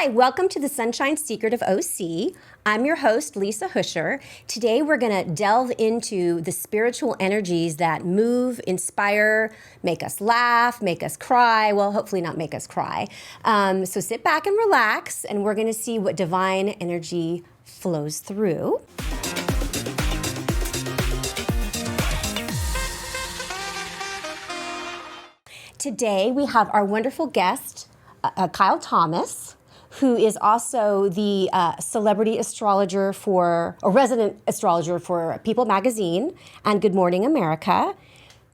Hi, welcome to the Sunshine Secret of OC. I'm your host, Lisa Husher. Today we're going to delve into the spiritual energies that move, inspire, make us laugh, make us cry. Well, hopefully not make us cry. So sit back and relax, and we're going to see what divine energy flows through. Today we have our wonderful guest, Kyle Thomas, who is also the celebrity astrologer for, or resident astrologer for People Magazine and Good Morning America.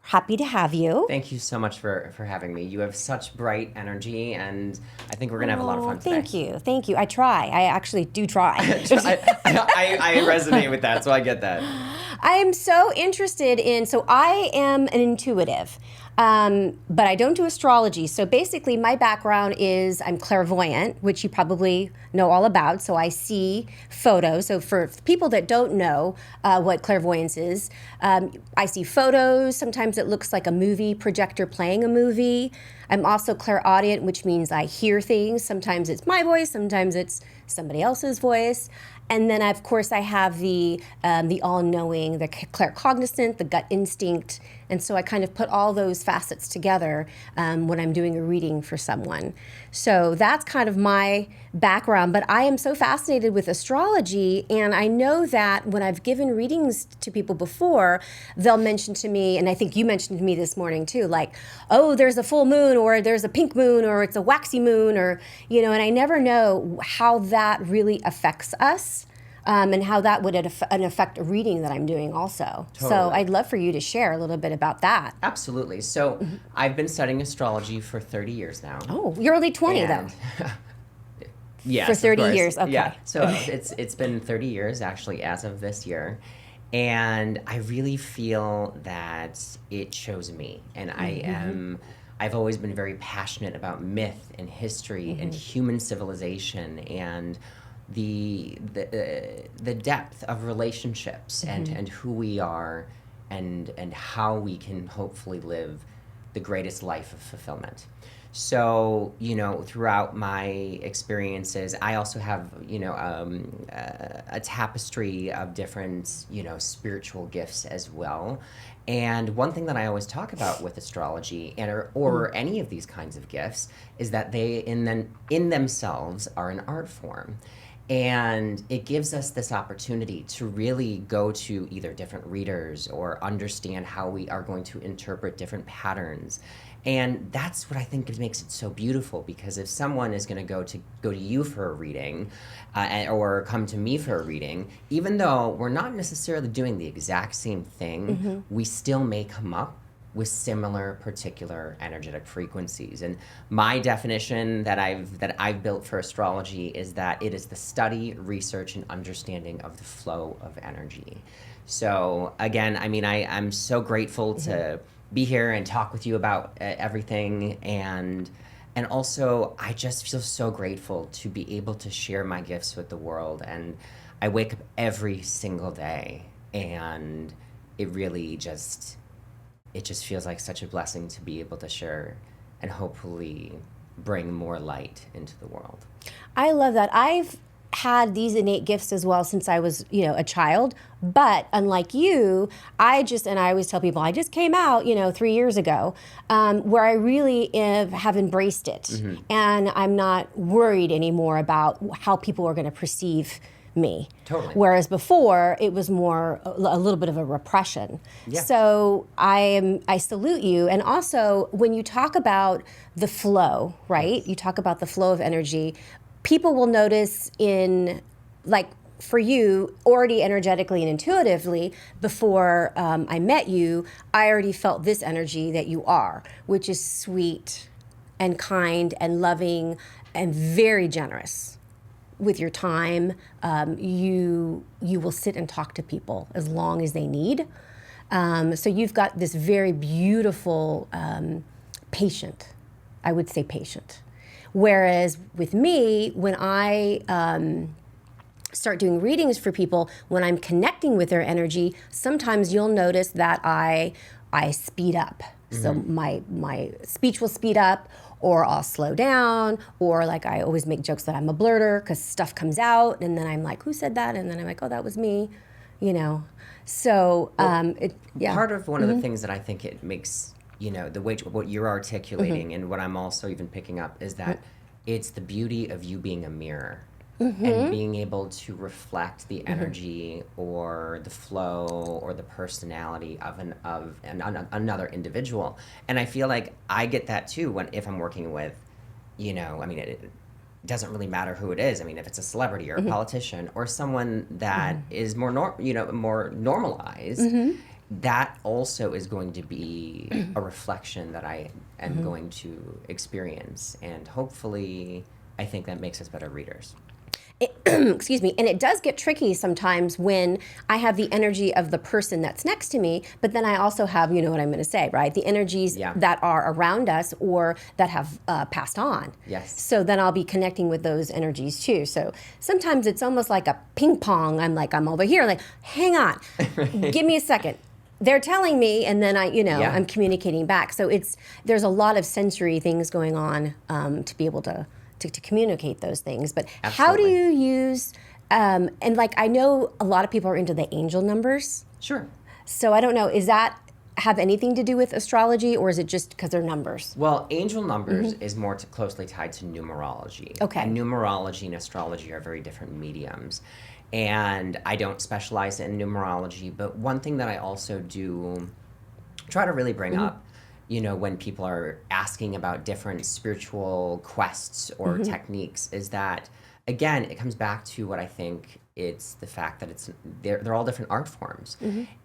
Happy to have you. Thank you so much for having me. You have such bright energy, and I think we're going to have a lot of fun today. Thank you. I try. I actually do try. I resonate with that, so I get that. I am so interested in, so I am an intuitive, but I don't do astrology. So basically my background is I'm clairvoyant, which you probably know all about. So I see photos. So for people that don't know what clairvoyance is, I see photos. Sometimes it looks like a movie projector playing a movie. I'm also clairaudient, which means I hear things. Sometimes it's my voice, sometimes it's somebody else's voice. And then, of course, I have the all-knowing, the claircognizant, the gut instinct. And so I kind of put all those facets together when I'm doing a reading for someone. So that's kind of my background. But I am so fascinated with astrology. And I know that when I've given readings to people before, they'll mention to me, and I think you mentioned to me this morning too, like, oh, there's a full moon, or there's a pink moon, or it's a waxy moon, or, you know, and I never know how that really affects us. And how that would affect a reading that I'm doing also. Totally. So I'd love for you to share a little bit about that. Absolutely. So I've been studying astrology for 30 years now. Oh, you're only 20 though. Yes, for 30 years, okay. Yeah, so it's been 30 years actually as of this year. And I really feel that it chose me. And I've always been very passionate about myth and history and human civilization and the depth of relationships and who we are and how we can hopefully live the greatest life of fulfillment. So, you know, throughout my experiences, I also have, you know, a tapestry of different, you know, spiritual gifts as well. And one thing that I always talk about with astrology or any of these kinds of gifts is that they in themselves are an art form. And it gives us this opportunity to really go to either different readers or understand how we are going to interpret different patterns. And that's what I think makes it so beautiful, because if someone is going to go to you for a reading or come to me for a reading, even though we're not necessarily doing the exact same thing, we still may come up with similar particular energetic frequencies. And my definition that I've built for astrology is that it is the study, research, and understanding of the flow of energy. So again, I mean, I'm so grateful to be here and talk with you about everything, and also I just feel so grateful to be able to share my gifts with the world. And I wake up every single day, and it really just feels like such a blessing to be able to share and hopefully bring more light into the world. I love that. I've had these innate gifts as well since I was, you know, a child. But unlike you, I always tell people, I just came out, you know, 3 years ago, where I really have embraced it. And I'm not worried anymore about how people are going to perceive me. Totally. Whereas before it was more a little bit of a repression. Yeah. So I salute you. And also when you talk about the flow, right? You talk about the flow of energy. People will notice in, like, for you, already energetically and intuitively, before I met you, I already felt this energy that you are, which is sweet and kind and loving and very generous with your time. You will sit and talk to people as long as they need. So you've got this very beautiful, patient, I would say patient. Whereas with me, when I start doing readings for people, when I'm connecting with their energy, sometimes you'll notice that I speed up. So my speech will speed up, or I'll slow down, or like I always make jokes that I'm a blurter because stuff comes out and then I'm like, who said that? And then I'm like, oh, that was me, you know. So Part of one of the things that I think it makes, the way what you're articulating and what I'm also even picking up is that it's the beauty of you being a mirror and being able to reflect the energy or the flow or the personality of another individual. And I feel like I get that too if I'm working with, it doesn't really matter who it is. I mean, if it's a celebrity or a politician or someone that is more more normalized, that also is going to be a reflection that I am going to experience, and hopefully, I think that makes us better readers. Excuse me. And it does get tricky sometimes when I have the energy of the person that's next to me, but then I also have, you know what I'm going to say, right? The energies that are around us or that have passed on. Yes. So then I'll be connecting with those energies too. So sometimes it's almost like a ping pong. I'm over here, like, hang on, give me a second. They're telling me, and then I'm communicating back. So there's a lot of sensory things going on to be able to communicate those things. But how do you use, and like I know a lot of people are into the angel numbers. Sure. So I don't know, is that have anything to do with astrology, or is it just because they're numbers? Well, angel numbers is more closely tied to numerology. Okay. And numerology and astrology are very different mediums. And I don't specialize in numerology, but one thing that I also do try to really bring up, when people are asking about different spiritual quests or techniques, is that, again, it comes back to what I think it's the fact that they're all different art forms,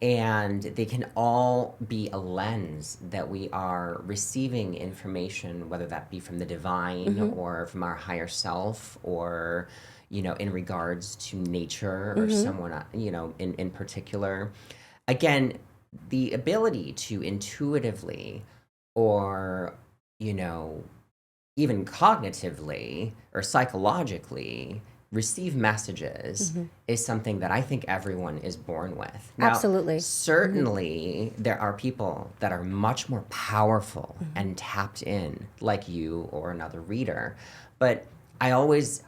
and they can all be a lens that we are receiving information, whether that be from the divine or from our higher self, or in regards to nature or someone in particular. Again, the ability to intuitively or even cognitively or psychologically receive messages is something that I think everyone is born with. Now, Absolutely. Certainly there are people that are much more powerful and tapped in, like you or another reader. But I always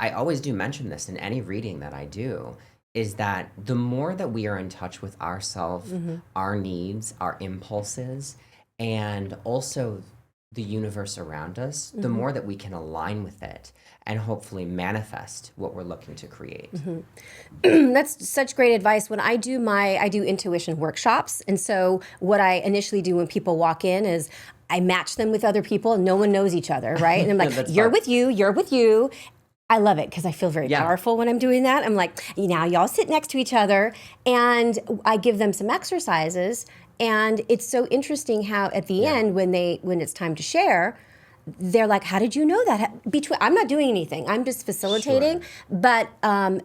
do mention this in any reading that I do, is that the more that we are in touch with ourselves, our needs, our impulses, and also the universe around us, the more that we can align with it and hopefully manifest what we're looking to create. That's such great advice. When I do intuition workshops, and so what I initially do when people walk in is I match them with other people, and no one knows each other, right? And I'm like, you're with you. I love it because I feel very powerful when I'm doing that. I'm like, now y'all sit next to each other, and I give them some exercises. And it's so interesting how at the end, when it's time to share, they're like, how did you know that? I'm not doing anything. I'm just facilitating. Sure. But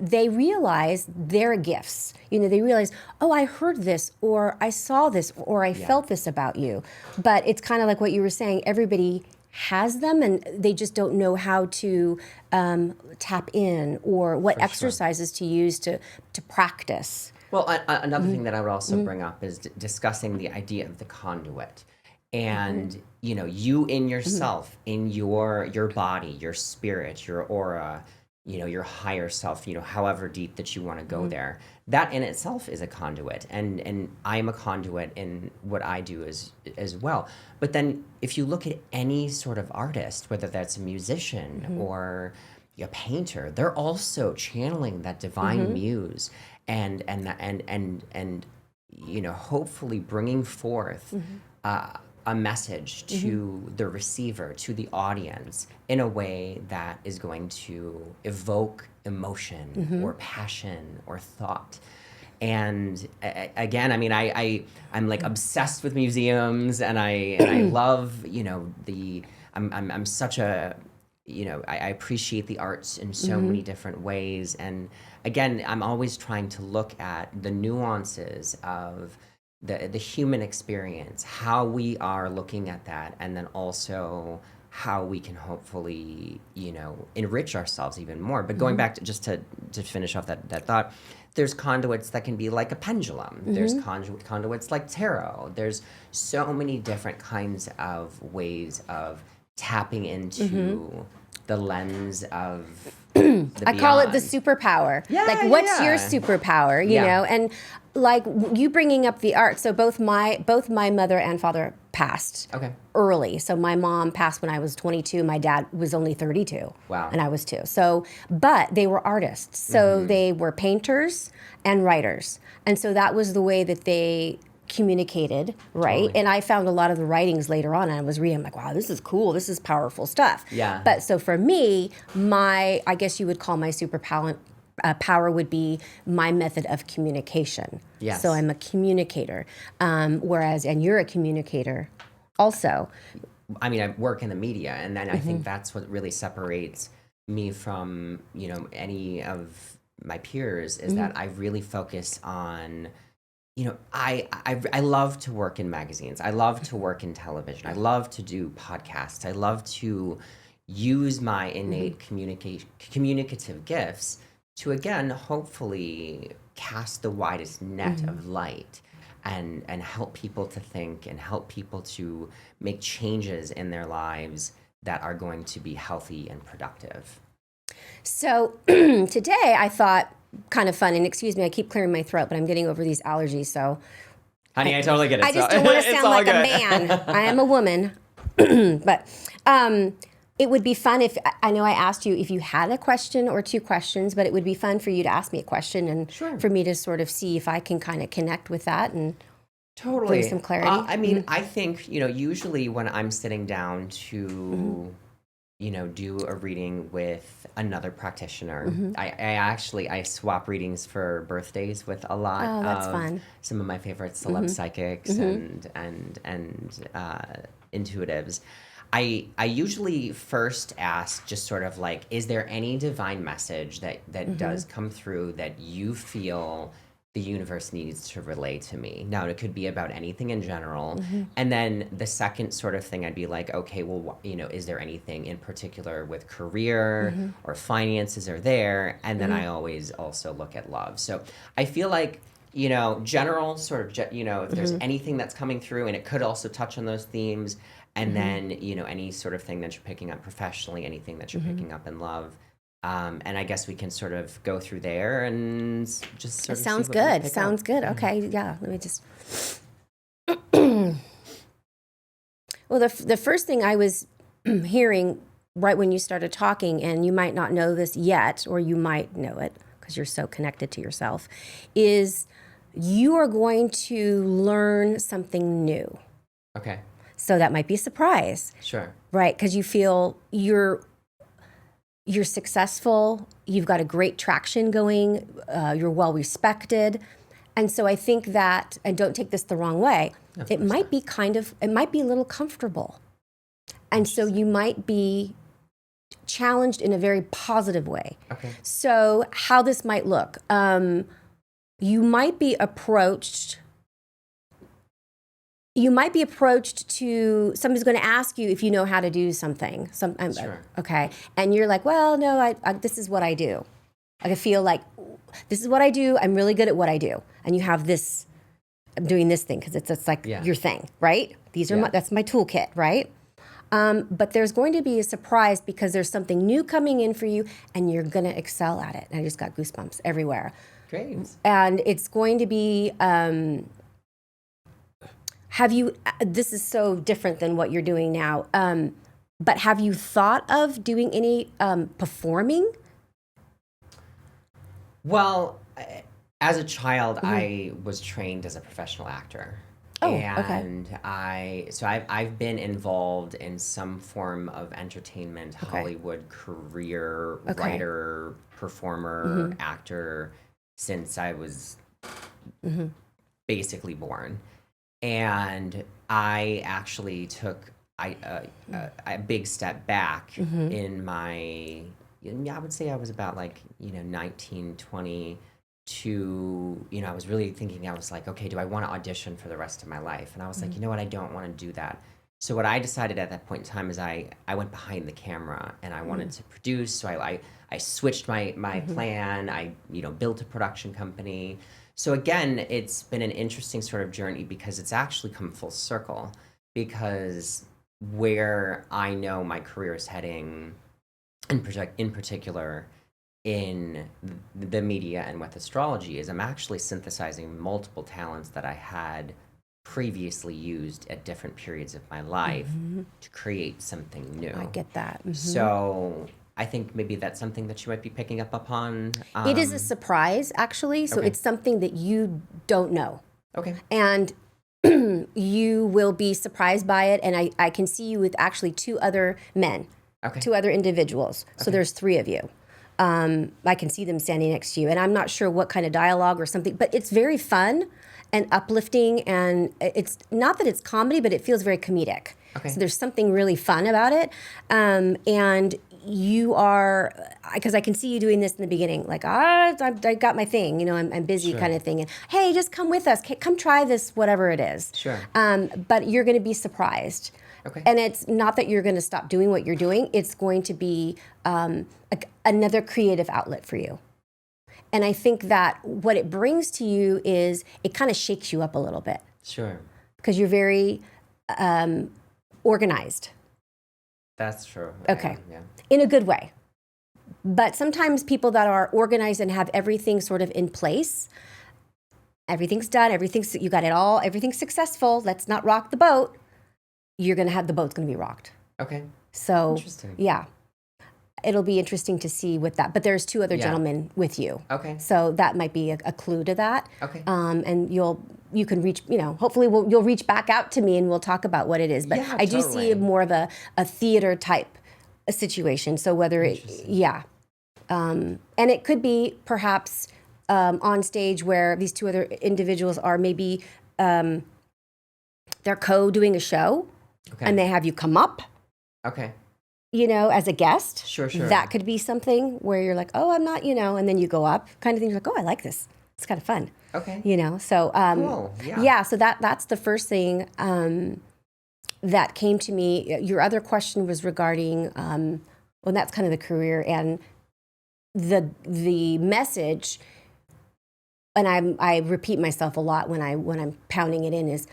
they realize their gifts. They realize, oh, I heard this, or I saw this, or I felt this about you. But it's kind of like what you were saying. Everybody has them, and they just don't know how to tap in or what exercises to use to practice. Well, another thing that I would also bring up is discussing the idea of the conduit. And, you in yourself, in your body, your spirit, your aura, your higher self, however deep that you want to go there, that in itself is a conduit. And I'm a conduit in what I do as well. But then if you look at any sort of artist, whether that's a musician or a painter, they're also channeling that divine muse and hopefully bringing forth a message to the receiver, to the audience, in a way that is going to evoke emotion or passion or thought. And again, I mean, I'm like obsessed with museums, and I love, I'm such a, I appreciate the arts in so many different ways. And again, I'm always trying to look at the nuances of the human experience, how we are looking at that, and then also how we can hopefully, enrich ourselves even more. But going back to finish off that thought, there's conduits that can be like a pendulum. There's conduits like tarot. There's so many different kinds of ways of tapping into the lens of the I call it the beyond. superpower. Yeah, like, what's yeah. your superpower? You Yeah. know, and like you bringing up the art. So both my mother and father passed Okay. early. So my mom passed when I was 22. My dad was only 32. Wow. And I was 2. So, but they were artists. So they were painters and writers. And so that was the way that they communicated, right? Totally. And I found a lot of the writings later on, and I was reading, I'm like, wow, this is cool. This is powerful stuff. Yeah. But so for me, I guess you would call my superpower power would be my method of communication. Yes. So I'm a communicator, and you're a communicator also. I mean, I work in the media, and then I think that's what really separates me from, any of my peers is that I really focus on, I love to work in magazines. I love to work in television. I love to do podcasts. I love to use my innate communicative gifts to, again, hopefully cast the widest net of light and help people to think and help people to make changes in their lives that are going to be healthy and productive. So today I thought, kind of fun, and excuse me, I keep clearing my throat, but I'm getting over these allergies, so. Honey, I totally get it. I just don't want to sound like a man. I am a woman. But it would be fun if, I know I asked you if you had a question or 2 questions, but it would be fun for you to ask me a question and for me to sort of see if I can kind of connect with that and totally bring some clarity. I mean, I think, usually when I'm sitting down to, do a reading with another practitioner, I swap readings for birthdays with a lot that's of fun. some of my favorite celeb psychics and intuitives. I usually first ask just sort of like, is there any divine message that does come through that you feel the universe needs to relay to me? Now, it could be about anything in general. And then the second sort of thing, I'd be like, okay, well, is there anything in particular with career or finances are there? And then I always also look at love. So I feel like, general sort of, if there's anything that's coming through, and it could also touch on those themes. And then, any sort of thing that you're picking up professionally, anything that you're picking up in love. And I guess we can sort of go through there and just sort of Sounds see what we good. pick Sounds up. good. Okay, yeah. Let me just. Well, the first thing I was hearing right when you started talking, and you might not know this yet, or you might know it because you're so connected to yourself, is you are going to learn something new. Okay. So that might be a surprise, Sure. right? Because you feel you're successful, you've got a great traction going, you're well respected. And so I think that, and don't take this the wrong way, it might be a little comfortable. And so you might be challenged in a very positive way. Okay. So how this might look, you might be approached to, somebody's going to ask you if you know how to do something. Sure. Okay. And you're like, well, no, I this is what I do. I feel like this is what I do. I'm really good at what I do. And you have this, I'm doing this thing because it's like your thing, right? That's my toolkit, right? But there's going to be a surprise because there's something new coming in for you and you're going to excel at it. And I just got goosebumps everywhere. Great. And it's going to be, this is so different than what you're doing now, but have you thought of doing any performing? Well, as a child, I was trained as a professional actor. Oh, and I've been involved in some form of entertainment, Hollywood career, writer, performer, actor, since I was basically born. And I actually took a big step back in my, I would say I was about 19, 20 to, I was really thinking, I was like, okay, do I want to audition for the rest of my life? And I was like, you know what, I don't want to do that. So what I decided at that point in time is I went behind the camera and I wanted to produce. So I switched my plan. I, built a production company. So again, it's been an interesting sort of journey because it's actually come full circle because where I know my career is heading, in particular, in the media and with astrology, is I'm actually synthesizing multiple talents that I had previously used at different periods of my life to create something new. I get that. So I think maybe that's something that you might be picking up upon. It is a surprise, actually. So Okay. it's something that you don't know. Okay. And you will be surprised by it. And I can see you with actually two other men, Okay. two other individuals. So there's three of you. I can see them standing next to you. And I'm not sure what kind of dialogue or something, but it's very fun and uplifting. And it's not that it's comedy, but it feels very comedic. Okay. So there's something really fun about it. And you are, because I can see you doing this in the beginning, like, I got my thing, you know, I'm busy kind of thing. And hey, just come with us. Come try this, whatever it is. Sure. But you're going to be surprised. Okay. And it's not that you're going to stop doing what you're doing. It's going to be another creative outlet for you. And I think that what it brings to you is it kind of shakes you up a little bit. Sure. Because you're very organized. That's true. Okay. Yeah. In a good way. But sometimes people that are organized and have everything sort of in place, everything's done, you got it all, everything's successful, let's not rock the boat, the boat's going to be rocked. Okay. So, Interesting. yeah. It'll be interesting to see with that. But there's two other gentlemen with you. Okay. So that might be a clue to that. Okay. And you can reach, hopefully you'll reach back out to me and we'll talk about what it is. But Yeah, I do totally. see more of a theater type situation. So whether and it could be perhaps on stage where these two other individuals are maybe they're co-doing a show and they have you come up. Okay. As a guest. Sure. That could be something where you're like, oh, I'm not, and then you go up kind of thing. You're like, oh, I like this. It's kind of fun. Okay. So, Cool. yeah, so that's the first thing that came to me. Your other question was regarding, that's kind of the career and the message. And I repeat myself a lot when I'm pounding it in is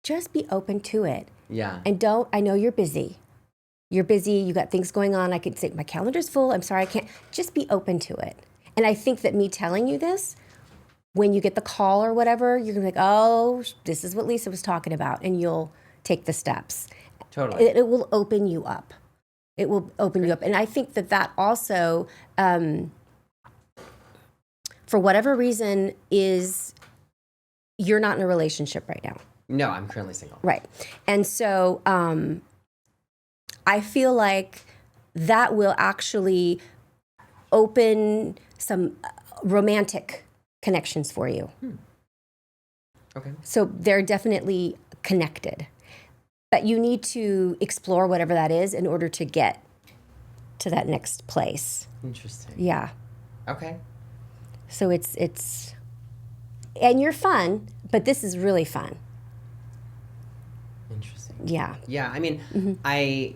just be open to it. Yeah. And I know you're busy. You're busy, you got things going on. I could say, my calendar's full. I'm sorry, I can't. Just be open to it. And I think that me telling you this, when you get the call or whatever, you're going to be like, oh, this is what Lisa was talking about. And you'll take the steps. Totally. It will open you up. It will open you up. And I think that also, for whatever reason, is you're not in a relationship right now. No, I'm currently single. Right. And so I feel like that will actually open some romantic connections for you. Okay. So they're definitely connected. But you need to explore whatever that is in order to get to that next place. Interesting. Yeah. Okay. So it's and you're fun, but this is really fun. Interesting. Yeah. Yeah, I mean, I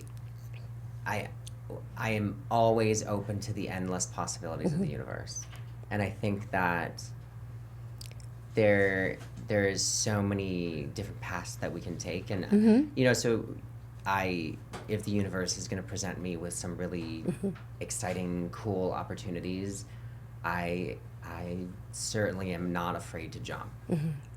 am always open to the endless possibilities of the universe. And I think that there is so many different paths that we can take. And, so if the universe is going to present me with some really exciting, cool opportunities, I certainly am not afraid to jump.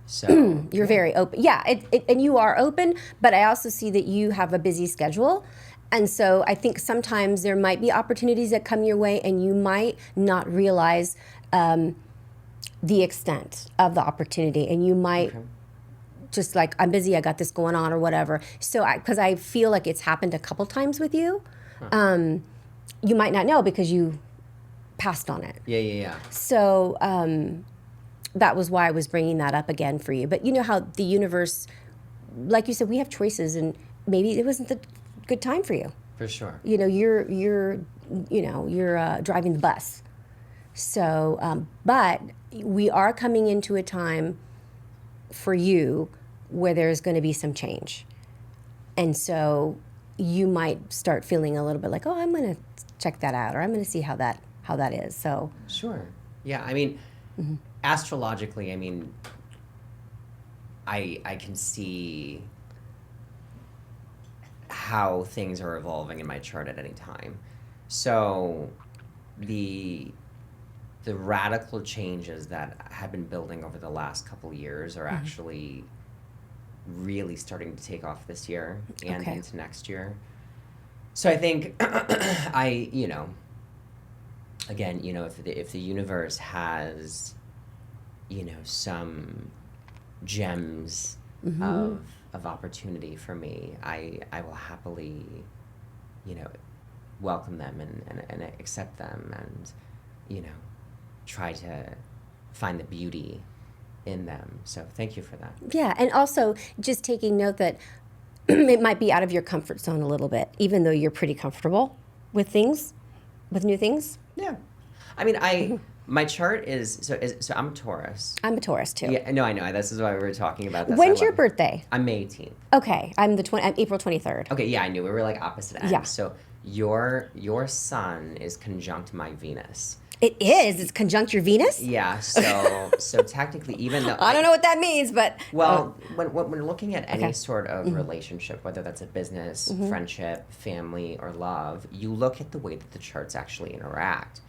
So You're very open. Yeah, and you are open, but I also see that you have a busy schedule. And so I think sometimes there might be opportunities that come your way and you might not realize the extent of the opportunity. And you might just like, I'm busy, I got this going on or whatever. So because I feel like it's happened a couple times with you, you might not know because you passed on it. Yeah. So that was why I was bringing that up again for you. But you know how the universe, like you said, we have choices, and maybe it wasn't the good time for you. For sure. You're driving the bus. So, but we are coming into a time for you where there's going to be some change, and so you might start feeling a little bit like, oh, I'm going to check that out, or I'm going to see how that is. So sure. Yeah, I mean, astrologically, I mean, I can see how things are evolving in my chart at any time. So the radical changes that have been building over the last couple years are actually really starting to take off this year and into next year. So I think again, if the universe has, some gems of opportunity for me, I will happily, welcome them and accept them and, try to find the beauty in them. So thank you for that. Yeah, and also just taking note that it might be out of your comfort zone a little bit, even though you're pretty comfortable with things, with new things. Yeah. I mean, my chart is, so I'm a Taurus. I'm a Taurus too. Yeah, no, I know. This is why we were talking about this. When's your birthday? I'm May 18th. Okay, I'm April 23rd. Okay, yeah, I knew. We were like opposite ends. Yeah. So your sun is conjunct my Venus. It is. It's conjunct your Venus? Yeah, so technically, even though I don't know what that means, but when we're looking at any sort of relationship, whether that's a business, friendship, family, or love, you look at the way that the charts actually interact.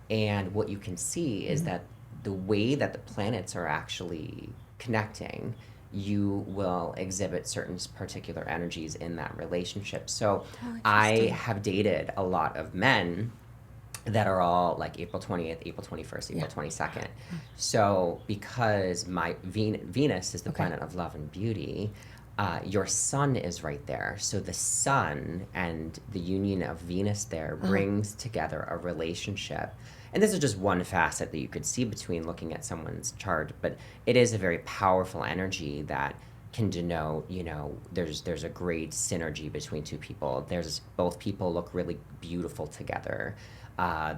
And what you can see is that the way that the planets are actually connecting, you will exhibit certain particular energies in that relationship. So I have dated a lot of men that are all like April 20th, April 21st, April 22nd. So because my Venus is the planet of love and beauty, your sun is right there. So the sun and the union of Venus there brings together a relationship. And this is just one facet that you could see between looking at someone's chart, but it is a very powerful energy that can denote, there's a great synergy between two people. Both people look really beautiful together.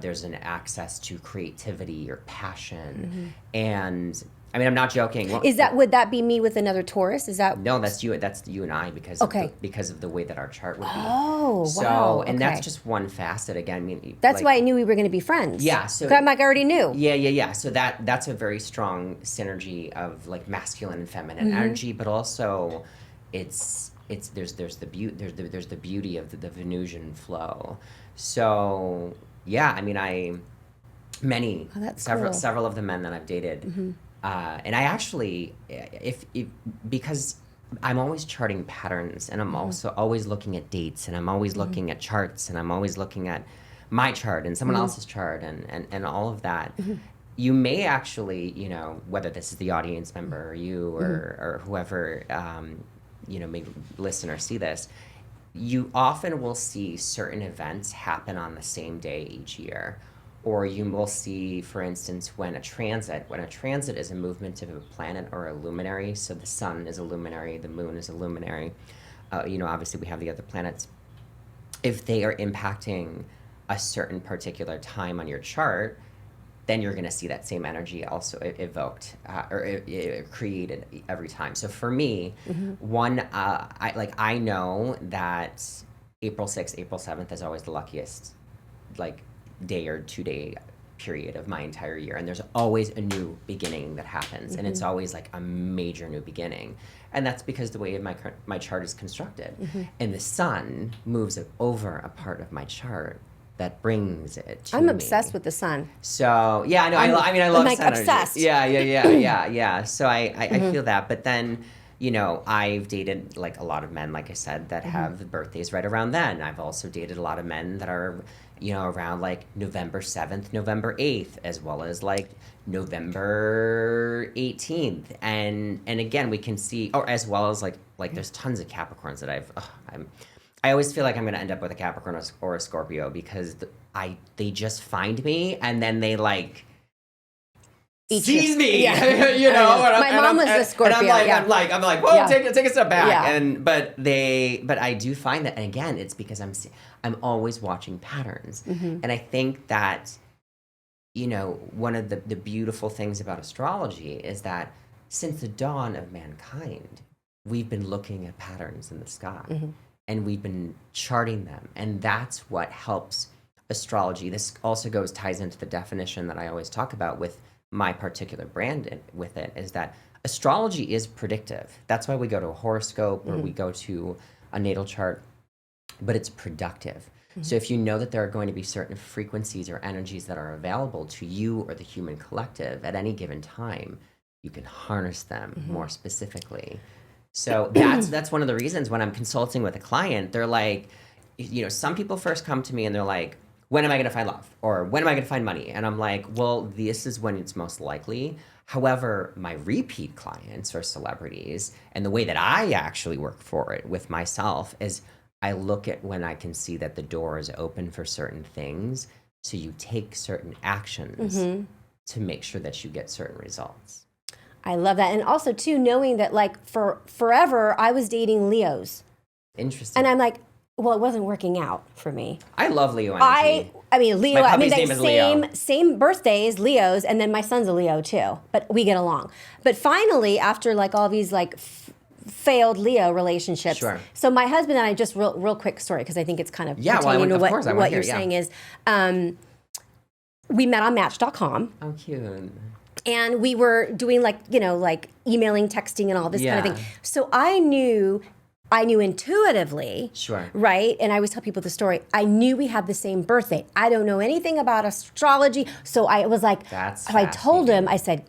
There's an access to creativity or passion. And I mean, I'm not joking. Would that be me with another Taurus? Is that No, that's you. That's you and I because of the way that our chart would be. Oh, wow. And that's just one facet. Again, I mean, that's why I knew we were going to be friends. Yeah. So I'm like, I already knew. Yeah. So that's a very strong synergy of like masculine and feminine energy, but also there's the beauty of the Venusian flow. So yeah, I mean, several of the men that I've dated. And I actually, because I'm always charting patterns, and I'm also always looking at dates, and I'm always looking at charts, and I'm always looking at my chart and someone else's chart, and all of that. You may actually, whether this is the audience member or you or whoever, may listen or see this, you often will see certain events happen on the same day each year. Or you will see, for instance, when a transit is a movement of a planet or a luminary, so the sun is a luminary, the moon is a luminary, obviously we have the other planets. If they are impacting a certain particular time on your chart, then you're going to see that same energy also evoked or created every time. So for me, I know that April 6th, April 7th is always the luckiest, day or 2-day period of my entire year, and there's always a new beginning that happens, and it's always like a major new beginning, and that's because the way my chart is constructed, and the sun moves over a part of my chart that brings it to I'm me. obsessed with the sun. So yeah, I know. I love like sun obsessed. Energy. Yeah. So I feel that, but then. I've dated like a lot of men, like I said, that have birthdays right around then. I've also dated a lot of men that are, around like November 7th, November 8th, as well as like November 18th. And again, we can see, or as well as like there's tons of Capricorns that I always feel like I'm going to end up with a Capricorn or a Scorpio because they just find me and then they like, sees me, yeah. My mom was a Scorpio. I'm like, whoa, Yeah. take a step back. Yeah. But I do find that, and again, it's because I'm always watching patterns, and I think that, one of the beautiful things about astrology is that since the dawn of mankind, we've been looking at patterns in the sky, and we've been charting them, and that's what helps astrology. This also ties into the definition that I always talk about with my particular brand with it, is that astrology is predictive. That's why we go to a horoscope or we go to a natal chart. but it's productive. So if you know that there are going to be certain frequencies or energies that are available to you or the human collective at any given time, you can harness them more specifically. So that's one of the reasons when I'm consulting with a client, they're like, some people first come to me and they're like, when am I going to find love? Or when am I going to find money? And I'm like, well, this is when it's most likely. However, my repeat clients or celebrities, and the way that I actually work for it with myself is I look at when I can see that the door is open for certain things. So you take certain actions to make sure that you get certain results. I love that. And also, too, knowing that, like, for forever, I was dating Leos. Interesting. And I'm like, well, it wasn't working out for me. I love Leo energy. I mean, Leo, My I mean, puppy's name is Leo. same birthdays, Leos, and then my son's a Leo, too. But we get along. But finally, after, like, all these, like, failed Leo relationships. Sure. So my husband and I, just real quick story, because I think it's kind of pertaining to what what you're saying is, we met on Match.com. Oh, cute. And we were doing like emailing, texting, and all this kind of thing. So I knew intuitively, Sure, right? And I always tell people the story. I knew we had the same birthday. I don't know anything about astrology, so I was like, I told him, I said,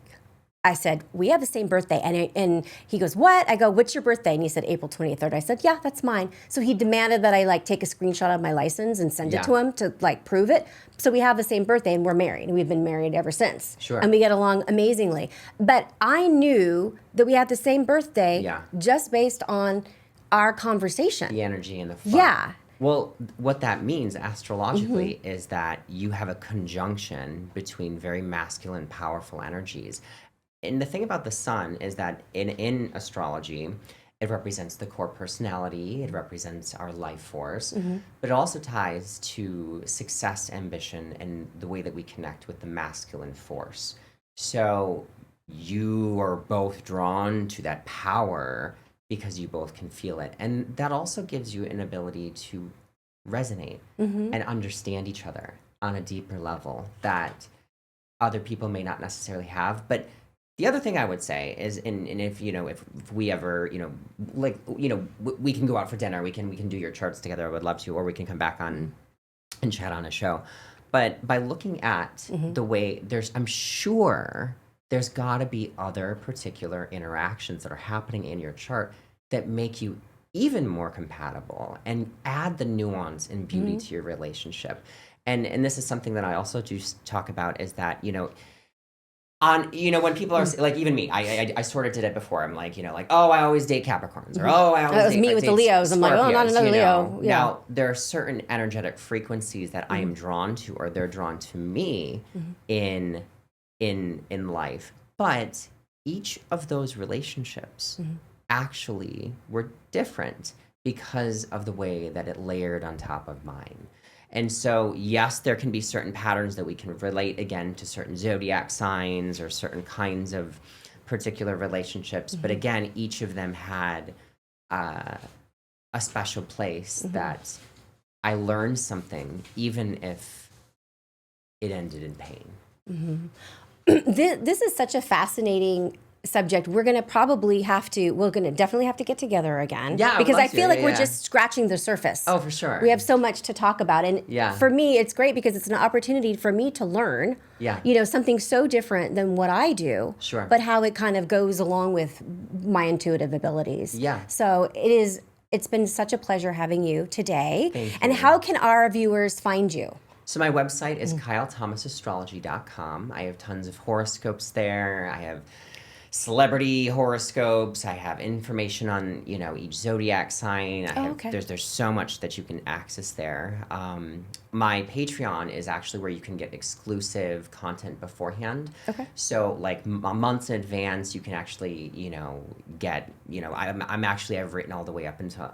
we have the same birthday. And he goes, what? I go, what's your birthday? And he said, April 23rd. I said, yeah, that's mine. So he demanded that I like take a screenshot of my license and send it to him to like prove it. So we have the same birthday and we're married. And we've been married ever since. Sure. And we get along amazingly. But I knew that we had the same birthday just based on our conversation. The energy and the fun. Yeah. Well, what that means astrologically is that you have a conjunction between very masculine, powerful energies. And the thing about the sun is that in astrology, it represents the core personality, it represents our life force, but it also ties to success, ambition, and the way that we connect with the masculine force. So you are both drawn to that power because you both can feel it. And that also gives you an ability to resonate and understand each other on a deeper level that other people may not necessarily have. But the other thing I would say is, and if we ever, we can go out for dinner, we can do your charts together. I would love to, or we can come back on and chat on a show. But by looking at the way I'm sure there's got to be other particular interactions that are happening in your chart that make you even more compatible and add the nuance and beauty to your relationship. And this is something that I also do talk about is that, when people are like, even me, I sort of did it before. I'm like, oh, I always date Capricorns, or oh, I always that was me with the Leos. I'm like, oh, not another Leo. Yeah. Now there are certain energetic frequencies that I am drawn to, or they're drawn to me in life. But each of those relationships actually were different because of the way that it layered on top of mine. And so, yes, there can be certain patterns that we can relate, again, to certain zodiac signs or certain kinds of particular relationships. But again, each of them had a special place that I learned something, even if it ended in pain. This is such a fascinating subject. We're going to definitely have to get together again. Yeah, because I feel like we're just scratching the surface. Oh, for sure. We have so much to talk about. And for me, it's great because it's an opportunity for me to learn, something so different than what I do, but how it kind of goes along with my intuitive abilities. Yeah. So it's been such a pleasure having you today. Thank you. And how can our viewers find you? So my website is kylethomasastrology.com. I have tons of horoscopes there. I have celebrity horoscopes. I have information on, each zodiac sign. There's so much that you can access there. My Patreon is actually where you can get exclusive content beforehand. Okay. So like months in advance, you can actually, get, I've written all the way up until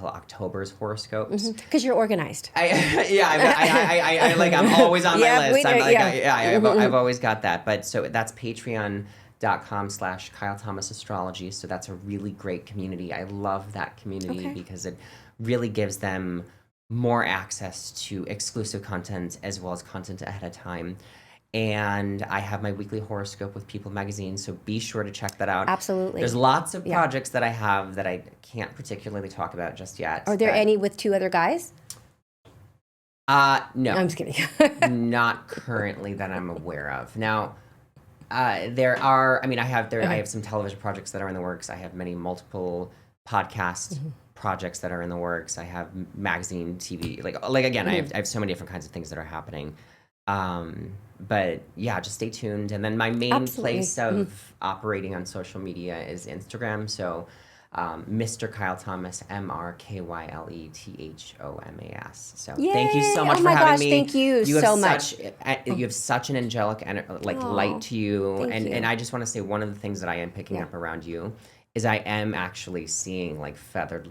October's horoscopes. Because you're organized. I'm always on my list. I've always got that. But so that's patreon.com/Kyle Thomas Astrology. So that's a really great community. I love that community because it really gives them more access to exclusive content as well as content ahead of time. And I have my weekly horoscope with People magazine, so be sure to check that out. Absolutely. There's lots of projects that I have that I can't particularly talk about just yet. Are there any with 2 other guys? No. I'm just kidding. Not currently that I'm aware of. Now, there are. I mean, I have some television projects that are in the works. I have multiple podcast projects that are in the works. I have magazine, TV. Like again, I have so many different kinds of things that are happening. But yeah, just stay tuned. And then my main place of operating on social media is Instagram. So, Mr. Kyle Thomas, MrKylethomas. So thank you so much for having me. Thank you so much. You have such an angelic light to you. And I just want to say one of the things that I am picking up around you is I am actually seeing like feathered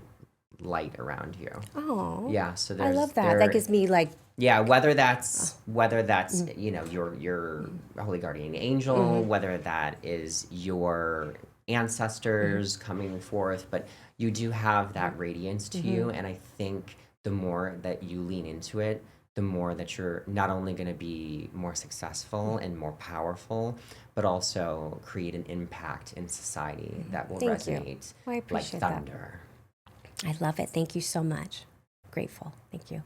light around you. Oh. Yeah. So I love that. That gives me like. Yeah, whether that's you know your holy guardian angel, whether that is your ancestors coming forth, but you do have that radiance to you, and I think the more that you lean into it, the more that you're not only going to be more successful and more powerful, but also create an impact in society that will resonate I appreciate like thunder. I love it. Thank you so much. Grateful. Thank you.